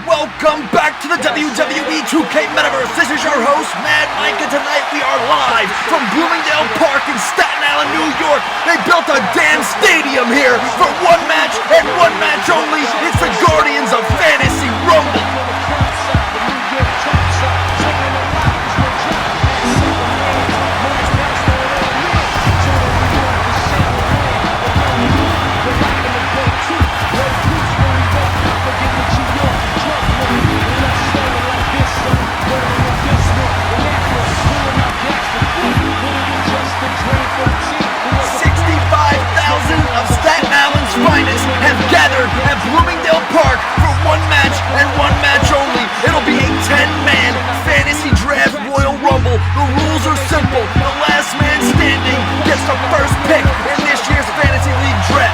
Welcome back to the WWE2K Metaverse. This is your host, Mad Mike, and tonight we are live from Bloomingdale Park in Staten Island, New York. They built a damn stadium here for one match and one match only. It's the Guardians of Fantasy Rumble. Finest have gathered at Bloomingdale Park for one match and one match only. It'll be a 10-man fantasy draft Royal Rumble. The rules are simple. The last man standing gets the first pick in this year's Fantasy League draft.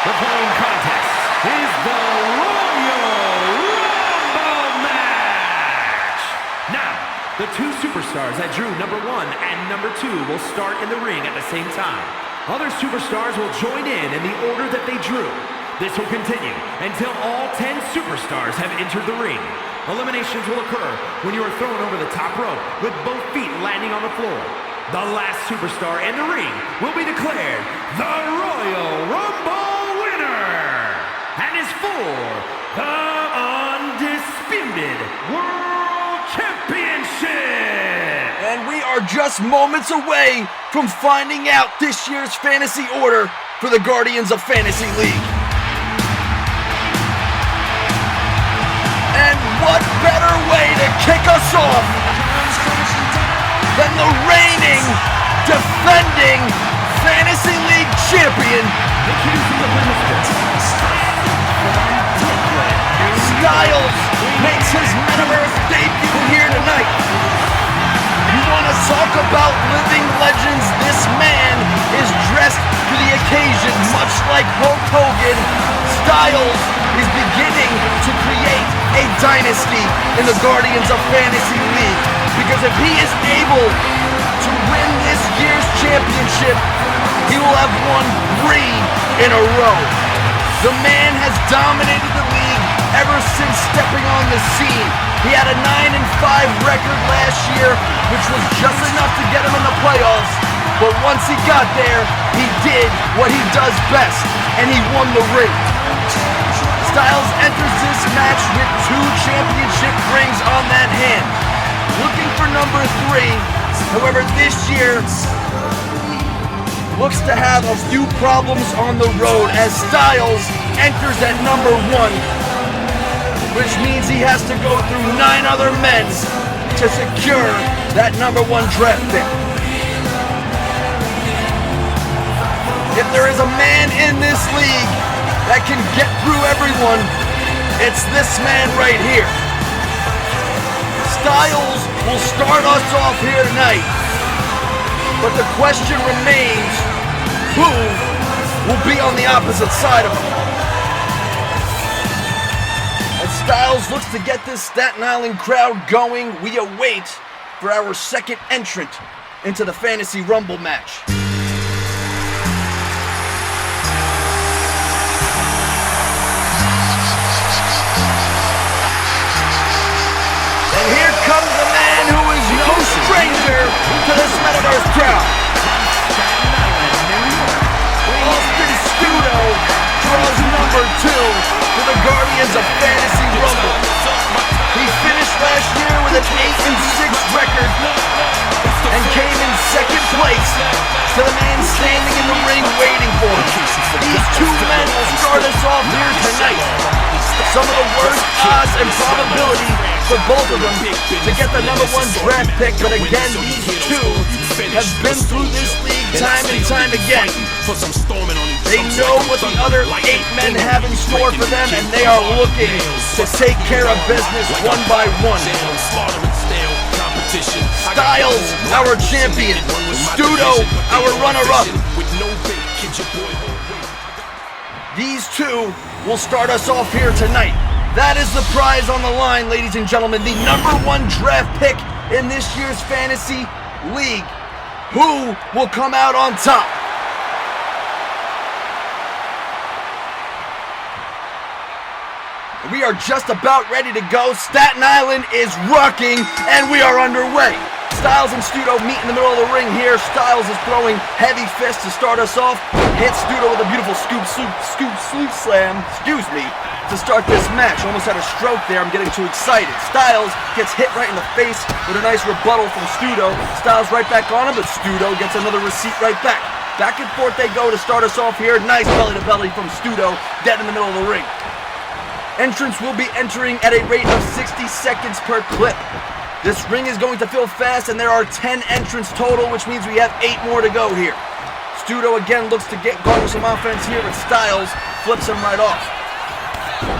The following contest is the Royal Rumble match. Now, the two superstars that drew number 1 and number 2 will start in the ring at the same time. Other superstars will join in the order that they drew. This will continue until all 10 superstars have entered the ring. Eliminations will occur when you are thrown over the top rope with both feet landing on the floor. The last superstar in the ring will be declared the Royal Rumble winner and is for the undisputed World Championship. And we are just moments away from finding out this year's fantasy order for the Guardians of Fantasy League. And what better way to kick us off than the reigning, defending Fantasy League champion, Styles makes his Metaverse debut here tonight. You want to talk about living legends? This man is dressed for the occasion, much like Hulk Hogan. Styles is beginning to create a dynasty in the Guardians of Fantasy League, because if he is able to win this year's championship, he will have won 3 in a row. The man has dominated the league ever since stepping on the scene. He had a 9-5 record last year, which was just enough to get him in the playoffs. But once he got there, he did what he does best, and he won the ring. Styles enters this match with 2 championship rings on that hand, looking for number 3. However, this year looks to have a few problems on the road as Styles enters at number 1, which means he has to go through 9 other men to secure that number 1 draft pick. If there is a man in this league that can get through everyone, it's this man right here. Styles will start us off here tonight, but the question remains, who will be on the opposite side of him? As Styles looks to get this Staten Island crowd going, we await for our second entrant into the Fantasy Rumble match. And here comes a man who is no stranger to this Metaverse crowd. Austin Studo draws number 2 for the Guardians of Fantasy Rumble. He finished last year with an 8-6 record and came in second place to the man standing in the ring waiting for him. These 2 men will start us off here tonight. Some of the worst odds and probability for both of them to get the number 1 draft pick, but again, these 2 have been through this league time and time again. They know what the other 8 men have in store for them, and they are looking to take care of business one by one. Styles, our champion. Studo, our runner-up. These 2 will start us off here tonight. That is the prize on the line, ladies and gentlemen. The number 1 draft pick in this year's Fantasy League. Who will come out on top? We are just about ready to go. Staten Island is rocking, and we are underway. Styles and Studo meet in the middle of the ring here. Styles is throwing heavy fists to start us off. Hits Studo with a beautiful scoop slam, to start this match. Almost had a stroke there. I'm getting too excited. Styles gets hit right in the face with a nice rebuttal from Studo. Styles right back on him, but Studo gets another receipt right back. Back and forth they go to start us off here. Nice belly-to-belly from Studo, dead in the middle of the ring. Entrants will be entering at a rate of 60 seconds per clip. This ring is going to fill fast, and there are 10 entrants total, which means we have 8 more to go here. Studo again looks to garner some offense here, but Styles flips him right off.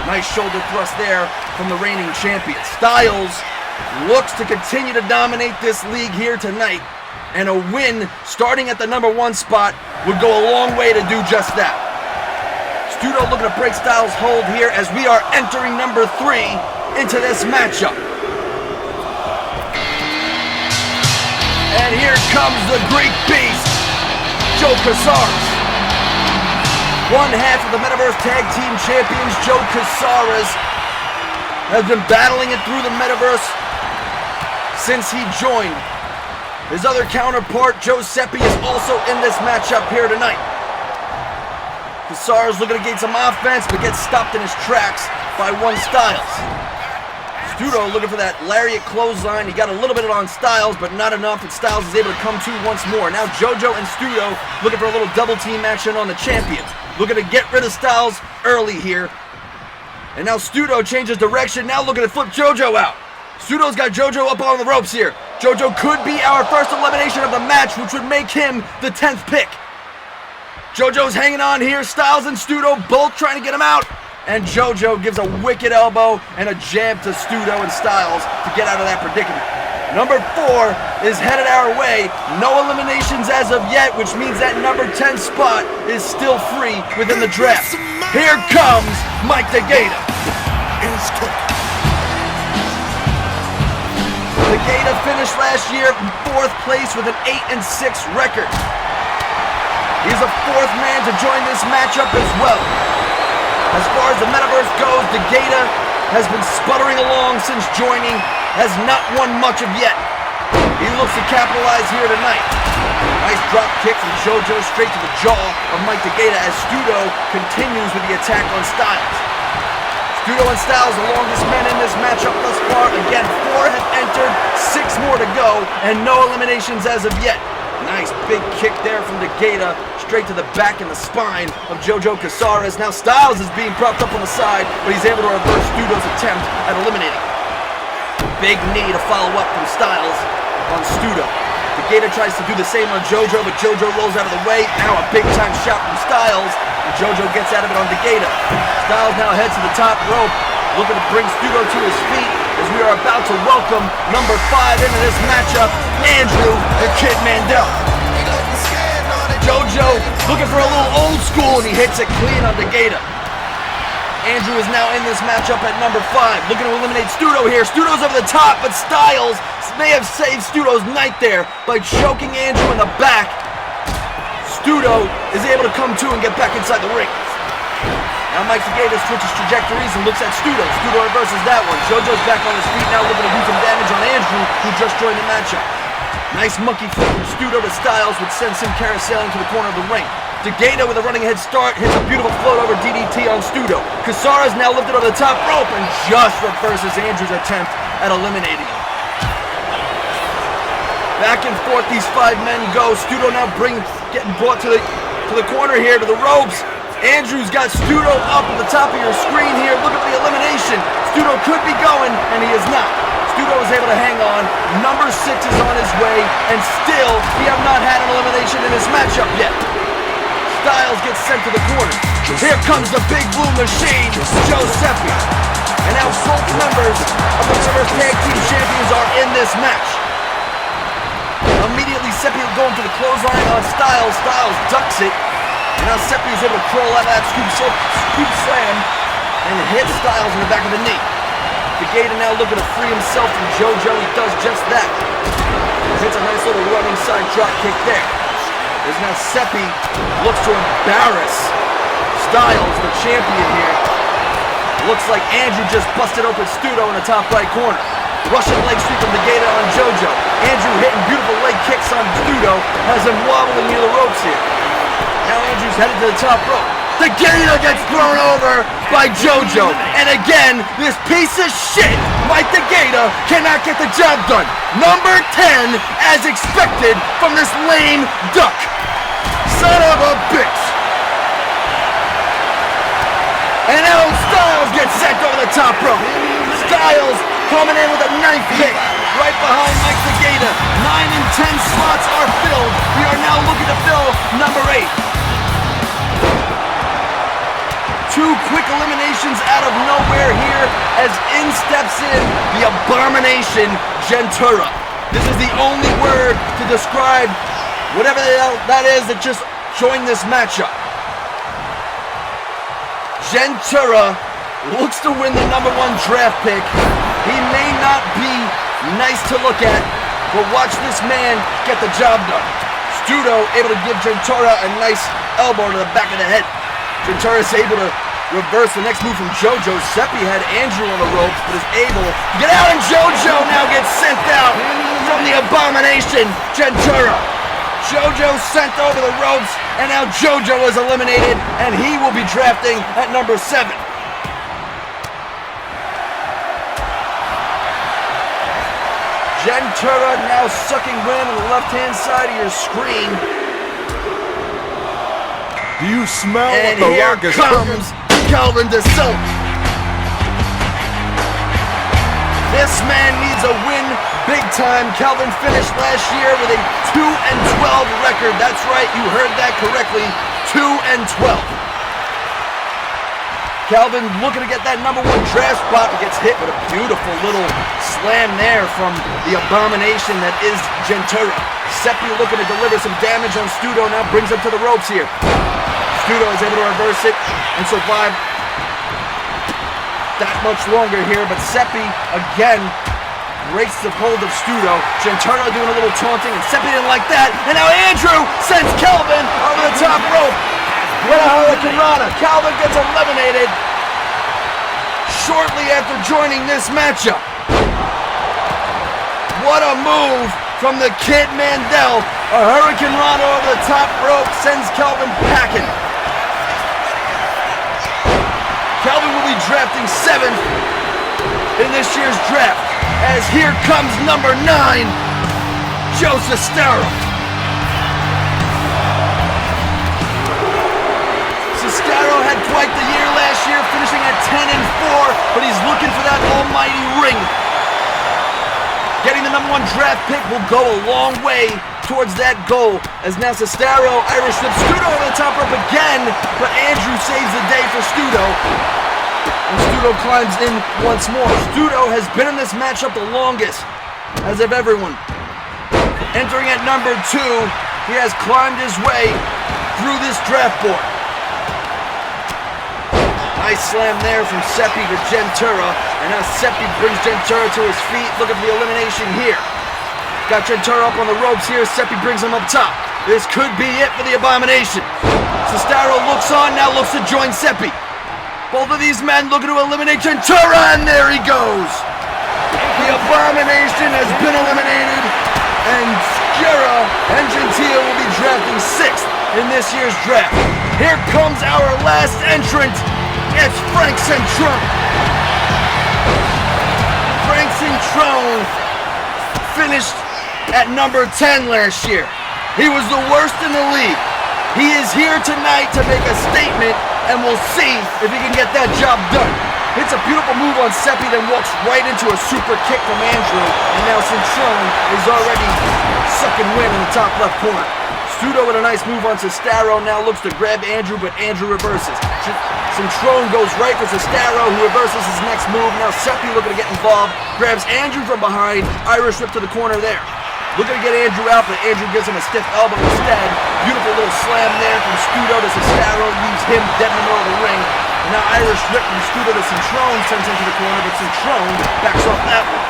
Nice shoulder thrust there from the reigning champion. Styles looks to continue to dominate this league here tonight, and a win starting at the #1 spot would go a long way to do just that. Studo looking to break Styles' hold here as we are entering number 3 into this matchup. And here comes the Greek Beast, Joe Casares. One half of the Metaverse Tag Team Champions, Joe Casares, has been battling it through the Metaverse since he joined. His other counterpart, Joe Seppi, is also in this matchup here tonight. Casares looking to gain some offense, but gets stopped in his tracks by one Styles. Studo looking for that lariat clothesline. He got a little bit on Styles, but not enough, and Styles is able to come to once more. Now JoJo and Studo looking for a little double team action on the champions. Looking to get rid of Styles early here. And now Studo changes direction, now looking to flip JoJo out. Studo's got JoJo up on the ropes here. JoJo could be our first elimination of the match, which would make him the 10th pick. JoJo's hanging on here. Styles and Studo both trying to get him out. And JoJo gives a wicked elbow and a jab to Studo and Styles to get out of that predicament. Number 4 is headed our way. No eliminations as of yet, which means that number 10 spot is still free within the draft. Here comes Mike DeGata. DeGata finished last year in 4th place with an 8-6 record. He's the 4th man to join this matchup as well. As far as the Metaverse goes, DeGata has been sputtering along since joining, has not won much of yet. He looks to capitalize here tonight. Nice drop kick from JoJo straight to the jaw of Mike DeGata as Studo continues with the attack on Styles. Studo and Styles, the longest men in this matchup thus far. Again, 4 have entered, 6 more to go, and no eliminations as of yet. Nice big kick there from DeGata, straight to the back and the spine of JoJo Casares. Now Styles is being propped up on the side, but he's able to reverse Studo's attempt at eliminating. Big knee to follow up from Styles on Studo. DeGata tries to do the same on JoJo, but JoJo rolls out of the way. Now a big time shot from Styles, and JoJo gets out of it on DeGata. Styles now heads to the top rope, looking to bring Studo to his feet as we are about to welcome number 5 into this matchup, Andrew the Kid Mandel. JoJo looking for a little old school, and he hits it clean on DeGata. Andrew is now in this matchup at number 5, looking to eliminate Studo here. Studo's over the top, but Styles may have saved Studo's night there by choking Andrew in the back. Studo is able to come to and get back inside the ring. Now Mike DeGata switches trajectories and looks at Studo. Studo reverses that one. JoJo's back on his feet now, looking to do some damage on Andrew, who just joined the matchup. Nice monkey flip from Studo to Styles, which sends him carouseling to the corner of the ring. DeGata with a running head start hits a beautiful float over DDT on Studo. Casares now lifted over the top rope and just reverses Andrew's attempt at eliminating him. Back and forth these 5 men go. Studo now getting brought to the corner here, to the ropes. Andrew's got Studo up at the top of your screen here. Look at the elimination. Studo could be going, and he is not. Studo is able to hang on. Number 6 is on his way, and still, we have not had an elimination in this matchup yet. Styles gets sent to the corner. Here comes the big blue machine, Joe Seppi. And now both members of the Metaverse Tag Team Champions are in this match. Immediately, Seppi going to the clothesline on Styles. Styles ducks it. And now Seppi is able to crawl out of that scoop slam and hit Styles in the back of the knee. The Gator now looking to free himself from JoJo. He does just that. Hits a nice little running side drop kick there. As now Seppi looks to embarrass Styles, the champion here. Looks like Andrew just busted open Studo in the top right corner. Russian leg sweep from the Gator on JoJo. Andrew hitting beautiful leg kicks on Studo, has him wobbling near the ropes here. Now Andrew's headed to the top rope. The Gator gets thrown over by JoJo. And again, this piece of shit, Mike the Gator, cannot get the job done. Number 10, as expected from this lame duck. Son of a bitch. And now Styles gets sent over the top rope. Styles coming in with a knife kick right behind Mike the Gator. 9 and 10 slots are filled. We are now looking to fill number 8. 2 quick eliminations out of nowhere here as in steps in the Abomination Gentura. This is the only word to describe whatever the hell that is that just joined this matchup. Gentura looks to win the number 1 draft pick. He may not be nice to look at, but watch this man get the job done. Studo able to give Gentura a nice elbow to the back of the head. Gentura is able to reverse the next move from JoJo. Seppi had Andrew on the ropes, but is able to get out, and JoJo now gets sent out from the Abomination Gentura. JoJo sent over the ropes, and now JoJo is eliminated, and he will be drafting at number 7. Gentura now sucking wind on the left-hand side of your screen. Do you smell And what the here Rock is comes Calvin DeSilva. This man needs a win big time. Calvin finished last year with a 2-12 record. That's right, you heard that correctly. 2-12. Calvin looking to get that number 1 draft spot, but gets hit with a beautiful little slam there from the Abomination that is Gentura. Seppi looking to deliver some damage on Studo, now brings him to the ropes here. Studo is able to reverse it and survive that much longer here, but Seppi again breaks the hold of Studo. Gentura doing a little taunting, and Seppi didn't like that, and now Andrew sends Calvin over the top rope. What a Hurricane Rana. Calvin gets eliminated shortly after joining this matchup. What a move from the Kid Mandel. A Hurricane Rana over the top rope sends Calvin packing. Calvin will be drafting 7th in this year's draft, as here comes number 9, Joe Sestero. Sestero had quite the year last year, finishing at 10-4, but he's looking for that almighty ring. Getting the number 1 draft pick will go a long way towards that goal, as now Sestero Irish whips Studo over the top rope again, but Andrew saves the day for Studo. And Studo climbs in once more. Studo has been in this matchup the longest, as of everyone. Entering at number 2, he has climbed his way through this draft board. Nice slam there from Seppi to Gentura, and now Seppi brings Gentura to his feet, looking for the elimination here. Got Gentura up on the ropes here, Seppi brings him up top. This could be it for the Abomination. Sestero looks on, now looks to join Seppi. Both of these men looking to eliminate Gentura, and there he goes. The Abomination has been eliminated, and Skira and Gentile will be drafting 6th in this year's draft. Here comes our last entrant. It's Frank Centrone. Frank Centrone finished at number 10 last year. He was the worst in the league. He is here tonight to make a statement, and we'll see if he can get that job done. Hits a beautiful move on Seppi, then walks right into a super kick from Andrew, and now Centrone is already sucking wind in the top left corner. Studo with a nice move on Sestero, now looks to grab Andrew, but Andrew reverses. Centrone goes right for Sestero, who reverses his next move. Now Seppi looking to get involved, grabs Andrew from behind, Irish whip to the corner there. Looking to get Andrew out, but Andrew gives him a stiff elbow instead. Beautiful little slam there from Studo to Sestero, leaves him dead in the middle of the ring. And now Irish whip from Studo to Centrone, sends into the corner, but Centrone backs off that one.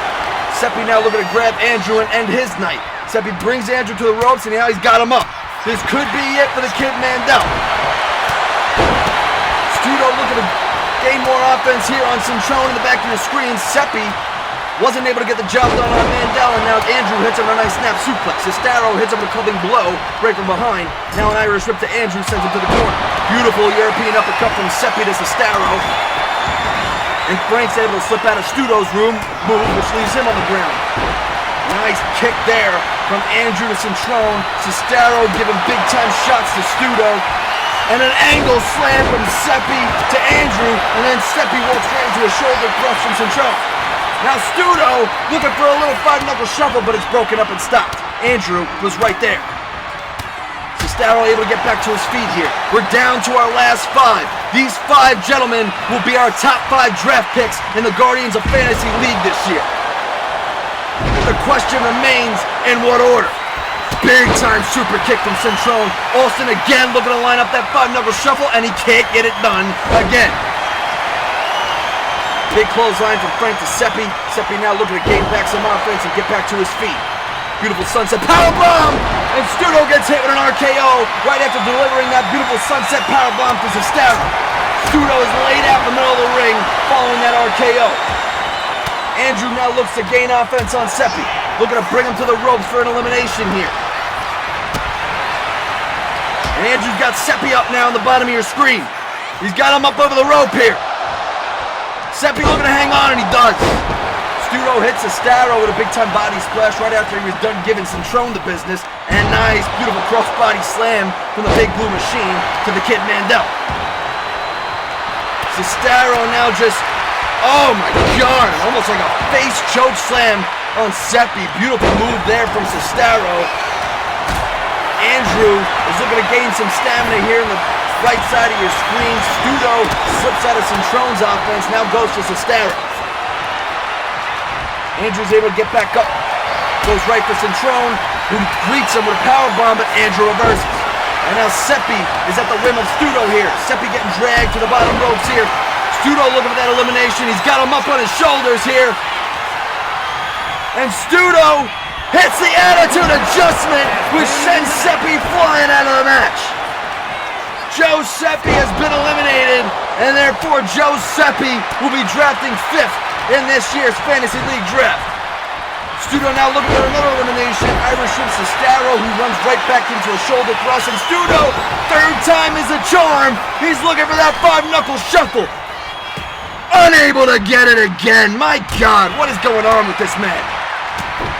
Seppi now looking to grab Andrew and end his night. Seppi brings Andrew to the ropes, and now he's got him up. This could be it for the Kid Mandel. Studo looking to gain more offense here on Centrone in the back of the screen. Seppi wasn't able to get the job done on Mandel, and now Andrew hits him with a nice snap suplex. Sestaro hits him with a clubbing blow right from behind. Now an Irish whip to Andrew, sends him to the corner. Beautiful European uppercut from Seppi to Sestaro. And Frank's able to slip out of Studo's move, which leaves him on the ground. Nice kick there from Andrew to Centrone. Sestaro giving big-time shots to Studo. And an angle slam from Seppi to Andrew, and then Seppi walks right into a shoulder thrust from Centrone. Now Studo looking for a little five-knuckle shuffle, but it's broken up and stopped. Andrew was right there. Sestaro able to get back to his feet here. We're down to our last 5. These 5 gentlemen will be our top 5 draft picks in the Guardians of Fantasy League this year. The question remains, in what order? Big time super kick from Centrone. Austin again looking to line up that five-knuckle shuffle, and he can't get it done again. Big clothesline from Frank to Seppi. Seppi now looking to gain back some offense and get back to his feet. Beautiful sunset powerbomb, and Studo gets hit with an RKO right after delivering that beautiful sunset powerbomb to Sestaro. Studo is laid out in the middle of the ring following that RKO. Andrew now looks to gain offense on Seppi, looking to bring him to the ropes for an elimination here. And Andrew's got Seppi up now on the bottom of your screen. He's got him up over the rope here. Seppi looking to hang on, and he does. Studo hits Sestaro with a big-time body splash right after he was done giving Centrone the business. And nice, beautiful cross-body slam from the Big Blue Machine to the Kid Mandel. Sestaro now just, oh my God, almost like a face choke slam on Seppi. Beautiful move there from Sestaro. Andrew is looking to gain some stamina here in the right side of your screen. Studo slips out of Centrone's offense, now goes to Sestaro. Andrew's able to get back up. Goes right for Centrone, who greets him with a powerbomb, but Andrew reverses. And now Seppi is at the whim of Studo here. Seppi getting dragged to the bottom ropes here. Studo looking for that elimination. He's got him up on his shoulders here. And Studo hits the attitude adjustment, which sends Seppi flying out of the match. Joe Seppi has been eliminated, and therefore Joe Seppi will be drafting 5th in this year's Fantasy League draft. Studo now looking for another elimination. Irish whips Sestaro, who runs right back into a shoulder thrust, and Studo, 3rd time is a charm. He's looking for that five-knuckle shuffle. Unable to get it again. My God, what is going on with this man?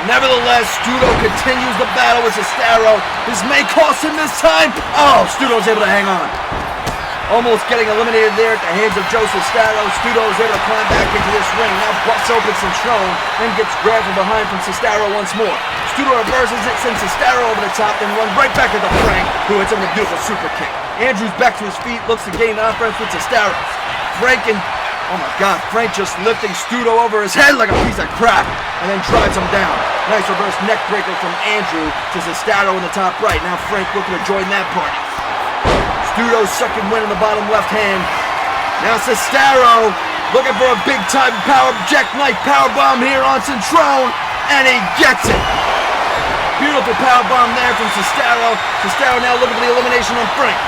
Nevertheless, Studo continues the battle with Sestaro. This may cost him this time. Oh, Studo's able to hang on. Almost getting eliminated there at the hands of Joe Sestaro. Studo is able to climb back into this ring. Now busts open Centrone, then gets grabbed from behind from Sestaro once more. Studo reverses it, sends Sestaro over the top, then runs right back into Frank, who hits him with a beautiful super kick. Andrews back to his feet, looks to gain offense with Sestaro. Frank just lifting Studo over his head like a piece of crap, and then drives him down. Nice reverse neck breaker from Andrew to Sestaro in the top right. Now Frank looking to join that party. Studo's second win in the bottom left hand. Now Sestaro looking for a big-time jackknife powerbomb here on Centrone, and he gets it. Beautiful powerbomb there from Sestaro. Sestaro now looking for the elimination on Frank.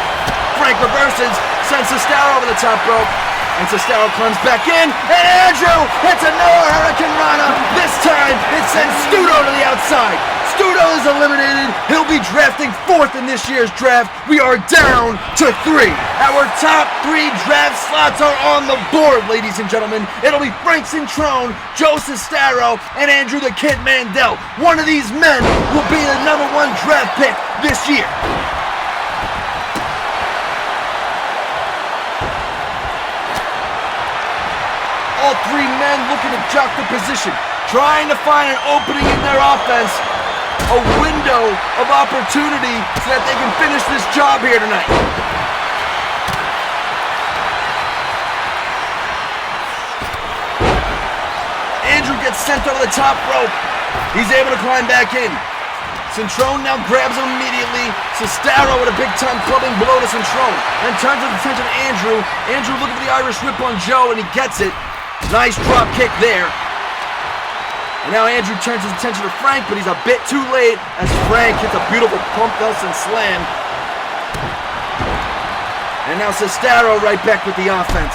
Frank reverses, sends Sestaro over the top rope, and Sestaro climbs back in, and Andrew hits another Hurricane Rana. This time, it sends Studo to the outside. Studo is eliminated. He'll be drafting 4th in this year's draft. We are down to 3. Our top 3 draft slots are on the board, ladies and gentlemen. It'll be Frank Centrone, Joe Sestaro, and Andrew the Kid Mandel. One of these men will be the number 1 draft pick this year. All 3 men looking to jock the position, trying to find an opening in their offense, a window of opportunity so that they can finish this job here tonight. Andrew gets sent over the top rope. He's able to climb back in. Centrone now grabs him immediately. Cestaro with a big-time clubbing blow to Centrone. And turns his attention to Andrew. Andrew looking for the Irish whip on Joe, and he gets it. Nice drop kick there. And now Andrew turns his attention to Frank, but he's a bit too late as Frank hits a beautiful pump Nelson slam. And now Cestaro right back with the offense.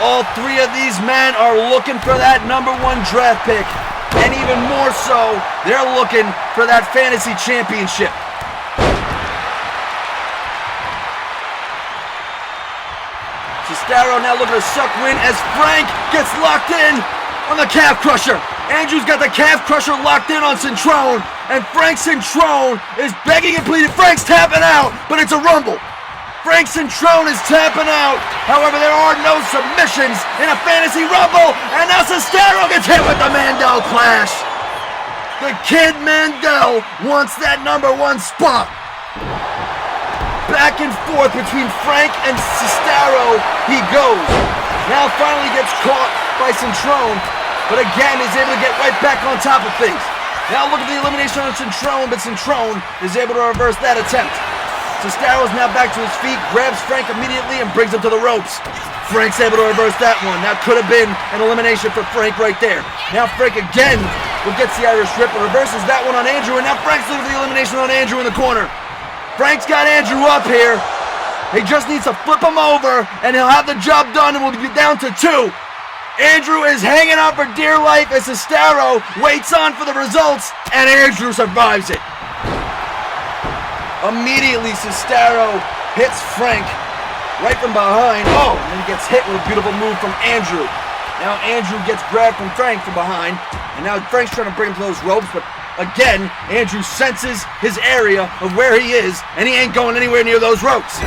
All three of these men are looking for that #1 draft pick. And even more so, they're looking for that fantasy championship. Cestaro now looking to suck wind as Frank gets locked in on the calf crusher. Andrew's got the calf crusher locked in on Centrone, and Frank Centrone is begging and pleading. Frank's tapping out, but it's a rumble. Frank Centrone is tapping out. However, there are no submissions in a fantasy rumble, and now Cestaro gets hit with the Mandel Clash. The Kid Mandel wants that #1 spot. Back and forth between Frank and Cestaro he goes. Now finally gets caught by Centrone, but again is able to get right back on top of things. Now look at the elimination on Centrone, but Centrone is able to reverse that attempt. Cestaro is now back to his feet, grabs Frank immediately and brings him to the ropes. Frank's able to reverse that one. That could have been an elimination for Frank right there. Now Frank again gets the Irish whip and reverses that one on Andrew, and now Frank's looking for the elimination on Andrew in the corner. Frank's got Andrew up here. He just needs to flip him over, and he'll have the job done, and we'll be down to 2. Andrew is hanging on for dear life as Cestaro waits on for the results, and Andrew survives it. Immediately, Cestaro hits Frank right from behind. Oh, and then he gets hit with a beautiful move from Andrew. Now Andrew gets grabbed from Frank from behind, and now Frank's trying to bring him to those ropes, but again, Andrew senses his area of where he is, and he ain't going anywhere near those ropes.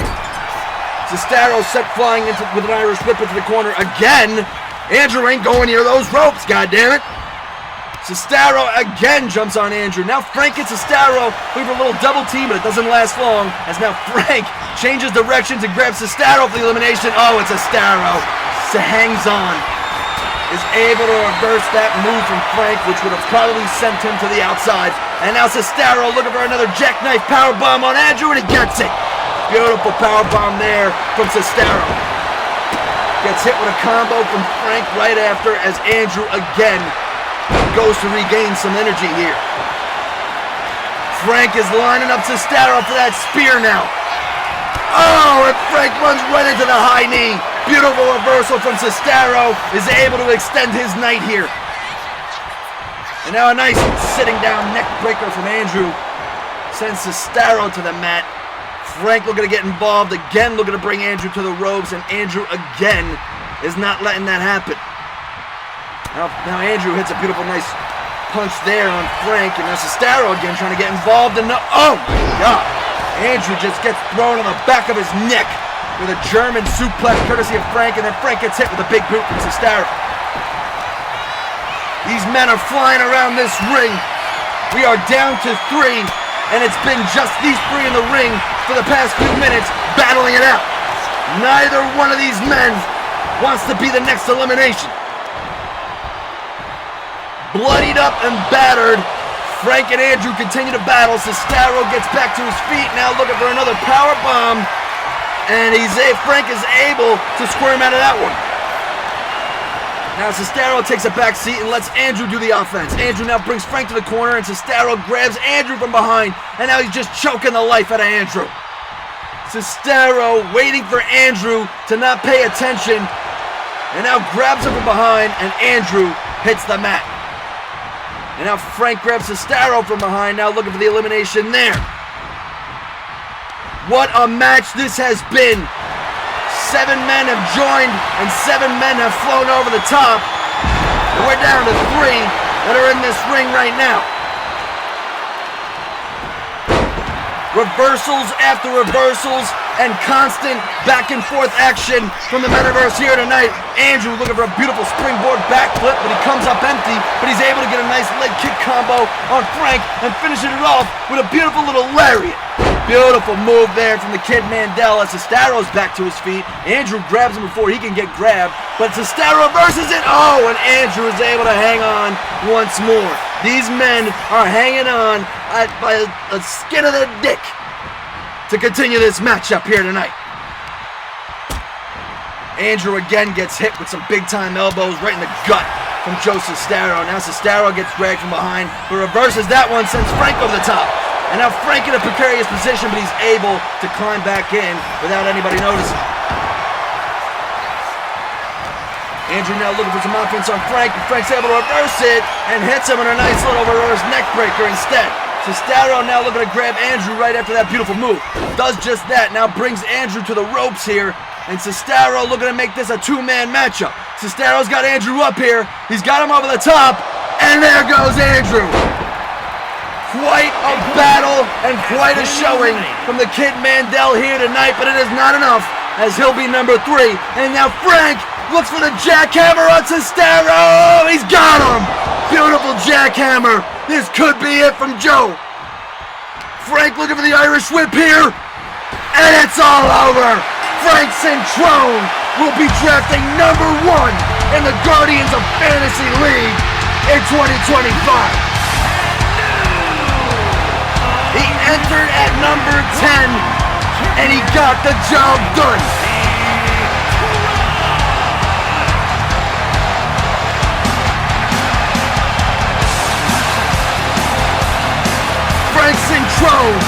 Cestaro set flying with an Irish whip into the corner again. Andrew ain't going near those ropes, goddammit. Cestaro again jumps on Andrew. Now Frank hits Cestaro. We have a little double team, but it doesn't last long, as now Frank changes directions and grabs Cestaro for the elimination. Oh, it's Cestaro. Hangs on. Is able to reverse that move from Frank, which would have probably sent him to the outside. And now Cestaro looking for another jackknife powerbomb on Andrew, and he gets it. Beautiful powerbomb there from Cestaro. Gets hit with a combo from Frank right after, as Andrew again goes to regain some energy here. Frank is lining up Cestaro for that spear now. Oh, and Frank runs right into the high knee. Beautiful reversal from Cestaro, is able to extend his night here. And now a nice sitting down neck breaker from Andrew sends Cestaro to the mat. Frank looking to get involved, again looking to bring Andrew to the ropes, and Andrew again is not letting that happen. Now Andrew hits a beautiful nice punch there on Frank, and now Cestaro again trying to get involved, and oh my God. Andrew just gets thrown on the back of his neck with a German suplex courtesy of Frank, and then Frank gets hit with a big boot from Cestaro. These men are flying around this ring. We are down to 3, and it's been just these 3 in the ring for the past few minutes battling it out. Neither one of these men wants to be the next elimination. Bloodied up and battered, Frank and Andrew continue to battle. Cestaro gets back to his feet, now looking for another power bomb, and Frank is able to squirm out of that one. Now Cestaro takes a back seat and lets Andrew do the offense. Andrew now brings Frank to the corner, and Cestaro grabs Andrew from behind, and now he's just choking the life out of Andrew. Cestaro waiting for Andrew to not pay attention, and now grabs him from behind, and Andrew hits the mat. And now Frank grabs Cestaro from behind, now looking for the elimination there. What a match this has been. 7 men have joined, and 7 men have flown over the top. And we're down to 3 that are in this ring right now. Reversals after reversals and constant back and forth action from the Metaverse here tonight. Andrew looking for a beautiful springboard backflip, but he comes up empty, but he's able to get a nice leg kick combo on Frank and finishing it off with a beautiful little lariat. Beautiful move there from the Kid Mandel as Cestaro's back to his feet. Andrew grabs him before he can get grabbed, but Cestaro reverses it. Oh, and Andrew is able to hang on once more. These men are hanging on by the skin of their dick to continue this matchup here tonight. Andrew again gets hit with some big-time elbows right in the gut from Joe Sestaro. Now Sestaro gets dragged from behind, but reverses that one, sends Frank over the top. And now Frank in a precarious position, but he's able to climb back in without anybody noticing. Andrew now looking for some offense on Frank, but Frank's able to reverse it and hits him with a nice little reverse neck breaker instead. Sestaro now looking to grab Andrew right after that beautiful move. Does just that, now brings Andrew to the ropes here, and Sestaro looking to make this a two-man matchup. Sestaro's got Andrew up here, he's got him over the top, and there goes Andrew. Quite a battle and quite a showing from the Kid Mandel here tonight, but it is not enough, as he'll be number 3. And now Frank looks for the jackhammer on Sestaro. He's got him. Beautiful jackhammer. This could be it from Joe. Frank looking for the Irish whip here. And it's all over. Frank Centrone will be drafting number 1 in the Guardians of Fantasy League in 2025. He entered at number 10, and he got the job done. Frank Centrone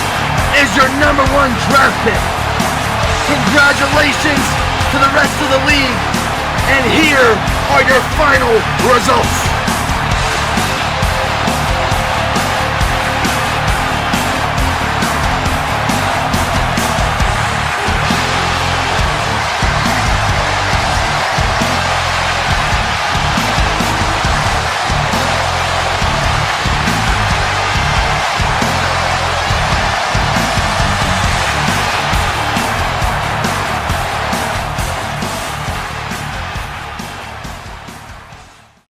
is your number 1 draft pick. Congratulations to the rest of the league, and here are your final results.